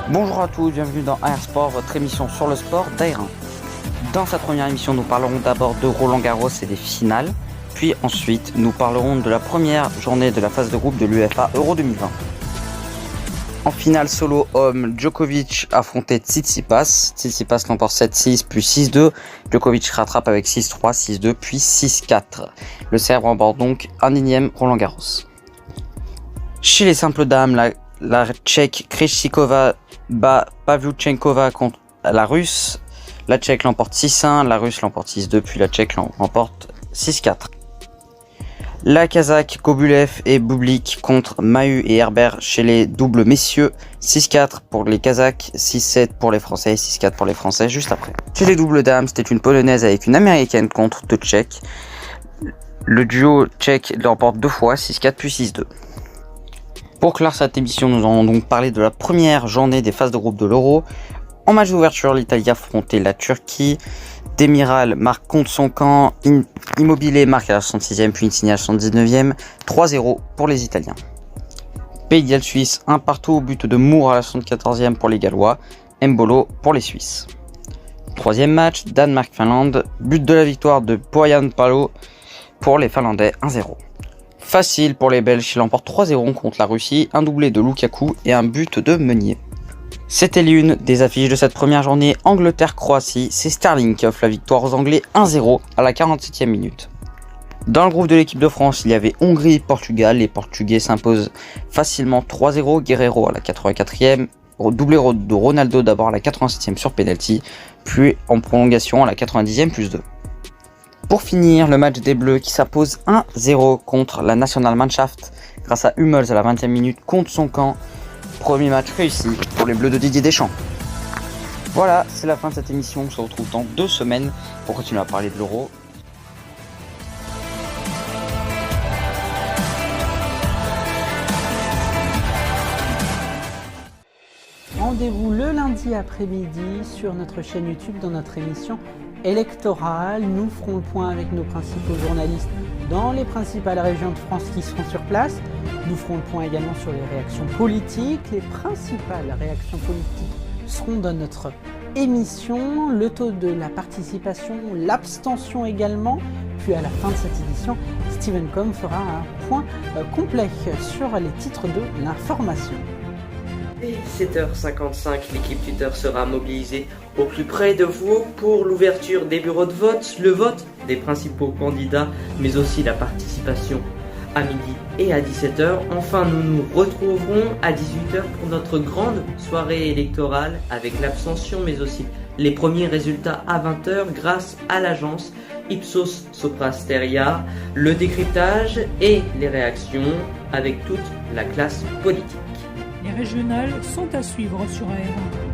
Bonjour à tous, bienvenue dans AR Sport, votre émission sur le sport d'Air 1. Dans cette première émission, nous parlerons d'abord de Roland-Garros et des finales, puis ensuite nous parlerons de la première journée de la phase de groupe de l'UEFA Euro 2020. En finale solo homme, Djokovic affrontait Tsitsipas. Tsitsipas l'emporte 7-6 puis 6-2. Djokovic rattrape avec 6-3, 6-2 puis 6-4. Le Serbe remporte donc un énième Roland-Garros. Chez les simples dames, la Tchèque Krejcikova bat Pavlyuchenkova contre la Russe. La Tchèque l'emporte 6-1, la Russe l'emporte 6-2, puis la Tchèque l'emporte 6-4. La Kazakh Gobulev et Bublik contre Mahut et Herbert chez les doubles messieurs. 6-4 pour les Kazakhs, 6-7 pour les Français, 6-4 pour les Français juste après. Chez les doubles dames, c'était une Polonaise avec une Américaine contre deux Tchèques. Le duo tchèque l'emporte deux fois, 6-4 puis 6-2. Pour clore cette émission, nous allons donc parler de la première journée des phases de groupe de l'Euro. En match d'ouverture, l'Italie affrontait la Turquie. Demiral marque contre son camp. Immobile marque à la 66e, puis Insigne à la 79e. 3-0 pour les Italiens. Pays de Galles Suisse, un partout au but de Moore à la 74e pour les Gallois. Mbolo pour les Suisses. Troisième match, Danemark-Finlande. But de la victoire de Poyan Palo pour les Finlandais, 1-0. Facile pour les Belges, qui l'emportent 3-0 contre la Russie, un doublé de Lukaku et un but de Meunier. C'était l'une des affiches de cette première journée Angleterre-Croatie, c'est Sterling qui offre la victoire aux Anglais 1-0 à la 47e minute. Dans le groupe de l'équipe de France, il y avait Hongrie-Portugal, les Portugais s'imposent facilement 3-0, Guerreiro à la 84e, doublé de Ronaldo d'abord à la 87e sur penalty, puis en prolongation à la 90e plus 2. Pour finir, le match des Bleus qui s'impose 1-0 contre la Nationalmannschaft grâce à Hummels à la 20e minute contre son camp. Premier match réussi pour les Bleus de Didier Deschamps. Voilà, c'est la fin de cette émission. On se retrouve dans 2 semaines pour continuer à parler de l'Euro. Rendez-vous le lundi après-midi sur notre chaîne YouTube dans notre émission électorale. Nous ferons le point avec nos principaux journalistes dans les principales régions de France qui seront sur place. Nous ferons le point également sur les réactions politiques. Les principales réactions politiques seront dans notre émission. Le taux de la participation, l'abstention également. Puis à la fin de cette édition, Steven Com fera un point complet sur les titres de l'information. Dès 7h55, l'équipe Twitter sera mobilisée au plus près de vous pour l'ouverture des bureaux de vote, le vote des principaux candidats, mais aussi la participation à midi et à 17h. Enfin, nous nous retrouverons à 18h pour notre grande soirée électorale avec l'abstention, mais aussi les premiers résultats à 20h grâce à l'agence Ipsos Sopra Steria, le décryptage et les réactions avec toute la classe politique. Les régionales sont à suivre sur AR1.